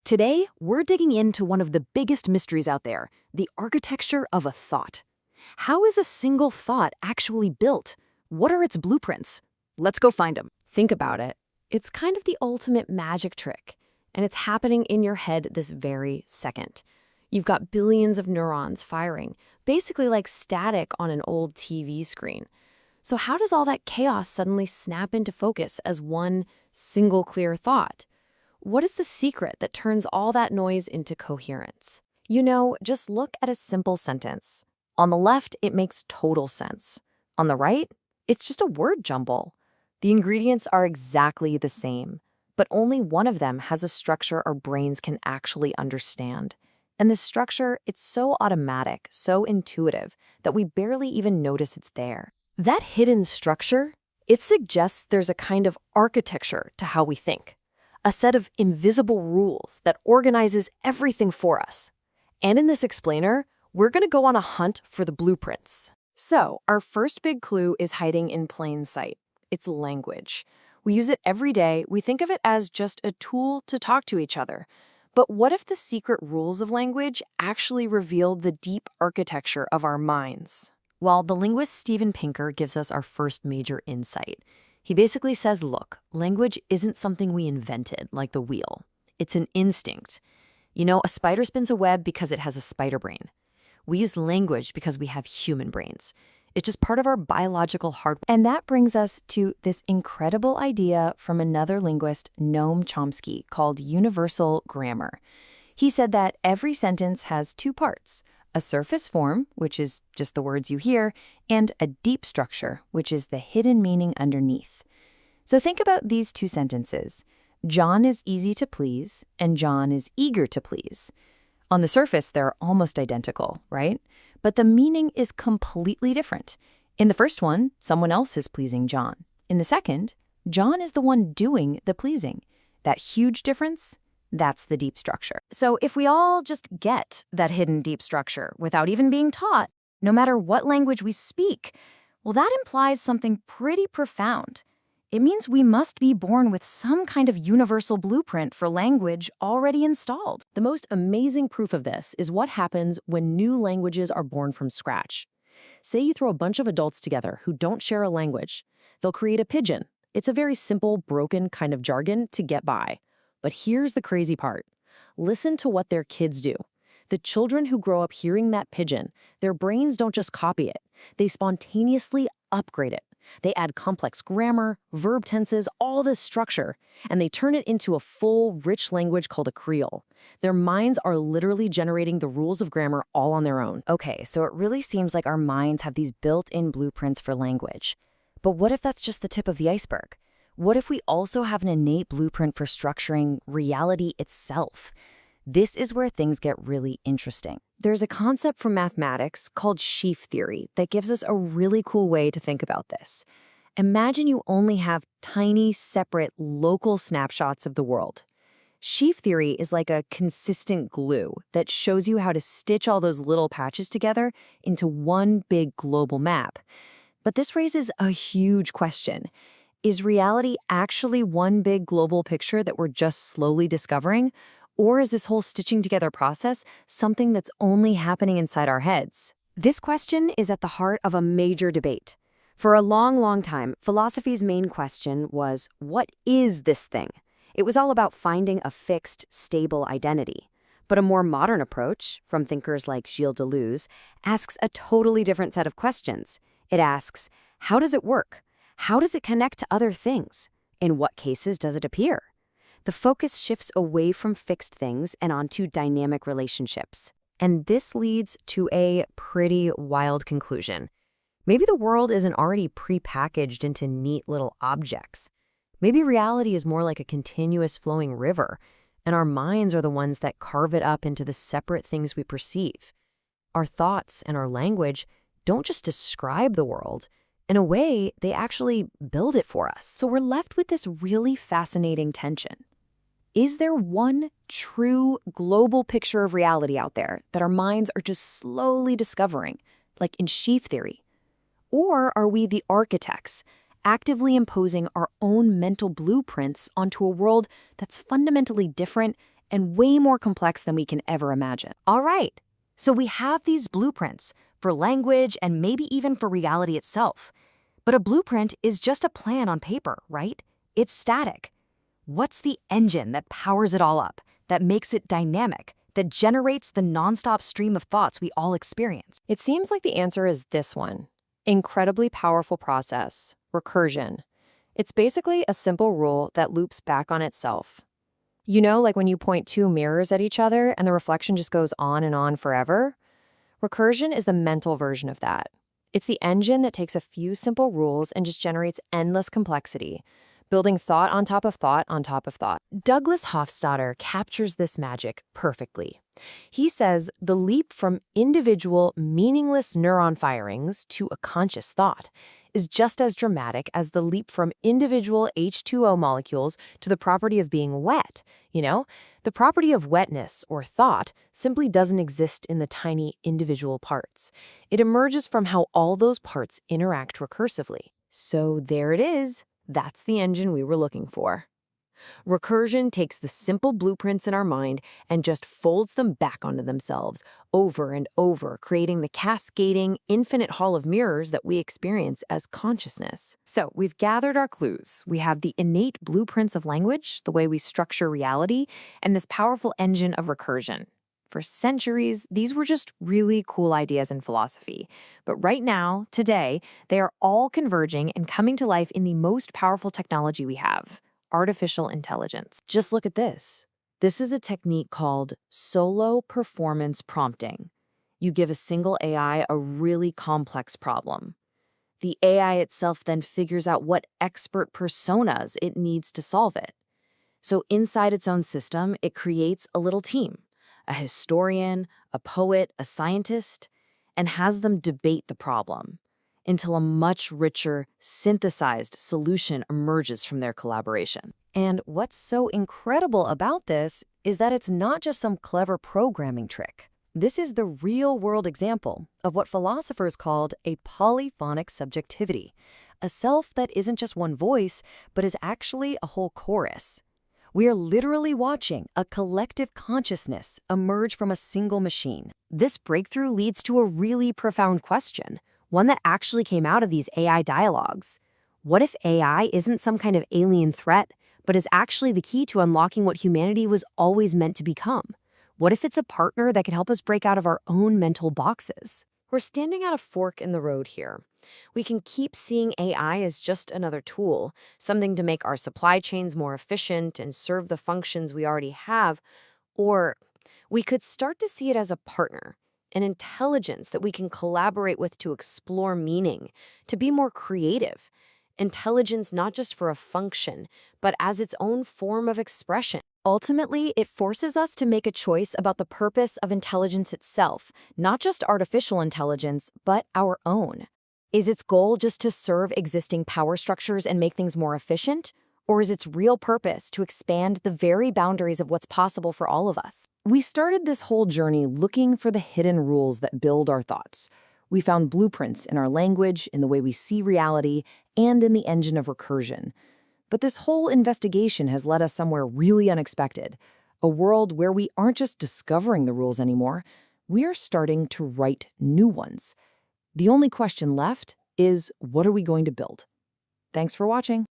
Today, we're digging into one of the biggest mysteries out there, the architecture of a thought. How is a single thought actually built? What are its blueprints? Let's go find them. Think about it. It's kind of the ultimate magic trick, and it's happening in your head this very second. You've got billions of neurons firing, basically like static on an old TV screen. So how does all that chaos suddenly snap into focus as one single clear thought? What is the secret that turns all that noise into coherence? Just look at a simple sentence. On the left, it makes total sense. On the right, it's just a word jumble. The ingredients are exactly the same, but only one of them has a structure our brains can actually understand. And this structure, it's so automatic, so intuitive, that we barely even notice it's there. That hidden structure, it suggests there's a kind of architecture to how we think. A set of invisible rules that organizes everything for us. And in this explainer, we're going to go on a hunt for the blueprints. So, our first big clue is hiding in plain sight. It's language. We use it every day. We think of it as just a tool to talk to each other. But what if the secret rules of language actually reveal the deep architecture of our minds? Well, the linguist Steven Pinker gives us our first major insight. He basically says, look, language isn't something we invented, like the wheel. It's an instinct. A spider spins a web because it has a spider brain. We use language because we have human brains. It's just part of our biological hardware. And that brings us to this incredible idea from another linguist, Noam Chomsky, called universal grammar. He said that every sentence has two parts: a surface form, which is just the words you hear, and a deep structure, which is the hidden meaning underneath. So think about these two sentences. John is easy to please, and John is eager to please. On the surface, they're almost identical, right? But the meaning is completely different. In the first one, someone else is pleasing John. In the second, John is the one doing the pleasing. That huge difference, that's the deep structure. So if we all just get that hidden deep structure without even being taught, no matter what language we speak, well, that implies something pretty profound. It means we must be born with some kind of universal blueprint for language already installed. The most amazing proof of this is what happens when new languages are born from scratch. Say you throw a bunch of adults together who don't share a language. They'll create a pidgin. It's a very simple, broken kind of jargon to get by. But here's the crazy part. Listen to what their kids do. The children who grow up hearing that pidgin, their brains don't just copy it. They spontaneously upgrade it. They add complex grammar, verb tenses, all this structure, and they turn it into a full, rich language called a creole. Their minds are literally generating the rules of grammar all on their own. Okay, so it really seems like our minds have these built-in blueprints for language. But what if that's just the tip of the iceberg? What if we also have an innate blueprint for structuring reality itself? This is where things get really interesting. There's a concept from mathematics called sheaf theory that gives us a really cool way to think about this. Imagine you only have tiny, separate, local snapshots of the world. Sheaf theory is like a consistent glue that shows you how to stitch all those little patches together into one big global map. But this raises a huge question. Is reality actually one big global picture that we're just slowly discovering? Or is this whole stitching together process something that's only happening inside our heads? This question is at the heart of a major debate. For a long, long time, philosophy's main question was, what is this thing? It was all about finding a fixed, stable identity. But a more modern approach, from thinkers like Gilles Deleuze, asks a totally different set of questions. It asks, how does it work? How does it connect to other things? In what cases does it appear? The focus shifts away from fixed things and onto dynamic relationships. And this leads to a pretty wild conclusion. Maybe the world isn't already prepackaged into neat little objects. Maybe reality is more like a continuous flowing river, and our minds are the ones that carve it up into the separate things we perceive. Our thoughts and our language don't just describe the world. In a way, they actually build it for us. So we're left with this really fascinating tension. Is there one true global picture of reality out there that our minds are just slowly discovering, like in sheaf theory? Or are we the architects, actively imposing our own mental blueprints onto a world that's fundamentally different and way more complex than we can ever imagine. All right, so we have these blueprints for language and maybe even for reality itself. But a blueprint is just a plan on paper, right? It's static. What's the engine that powers it all up, that makes it dynamic, that generates the nonstop stream of thoughts we all experience? It seems like the answer is this one. Incredibly powerful process, recursion. It's basically a simple rule that loops back on itself. You know, like when you point two mirrors at each other and the reflection just goes on and on forever? Recursion is the mental version of that. It's the engine that takes a few simple rules and just generates endless complexity, building thought on top of thought on top of thought. Douglas Hofstadter captures this magic perfectly. He says the leap from individual, meaningless neuron firings to a conscious thought is just as dramatic as the leap from individual H2O molecules to the property of being wet. You know, the property of wetness or thought simply doesn't exist in the tiny individual parts. It emerges from how all those parts interact recursively. So there it is. That's the engine we were looking for. Recursion takes the simple blueprints in our mind and just folds them back onto themselves over and over, creating the cascading, infinite hall of mirrors that we experience as consciousness. So we've gathered our clues. We have the innate blueprints of language, the way we structure reality, and this powerful engine of recursion. For centuries, these were just really cool ideas in philosophy. But right now, today, they are all converging and coming to life in the most powerful technology we have: artificial intelligence. Just look at this. This is a technique called solo performance prompting. You give a single AI a really complex problem. The AI itself then figures out what expert personas it needs to solve it. So inside its own system, it creates a little team, a historian, a poet, a scientist, and has them debate the problem until a much richer, synthesized solution emerges from their collaboration. And what's so incredible about this is that it's not just some clever programming trick. This is the real-world example of what philosophers called a polyphonic subjectivity, a self that isn't just one voice, but is actually a whole chorus. We are literally watching a collective consciousness emerge from a single machine. This breakthrough leads to a really profound question, one that actually came out of these AI dialogues. What if AI isn't some kind of alien threat, but is actually the key to unlocking what humanity was always meant to become? What if it's a partner that can help us break out of our own mental boxes? We're standing at a fork in the road here. We can keep seeing AI as just another tool, something to make our supply chains more efficient and serve the functions we already have, or we could start to see it as a partner, an intelligence that we can collaborate with to explore meaning, to be more creative. Intelligence not just for a function, but as its own form of expression. Ultimately, it forces us to make a choice about the purpose of intelligence itself, not just artificial intelligence, but our own. Is its goal just to serve existing power structures and make things more efficient? Or is its real purpose to expand the very boundaries of what's possible for all of us? We started this whole journey looking for the hidden rules that build our thoughts. We found blueprints in our language, in the way we see reality, and in the engine of recursion. But this whole investigation has led us somewhere really unexpected, a world where we aren't just discovering the rules anymore, we're starting to write new ones. The only question left is, what are we going to build? Thanks for watching.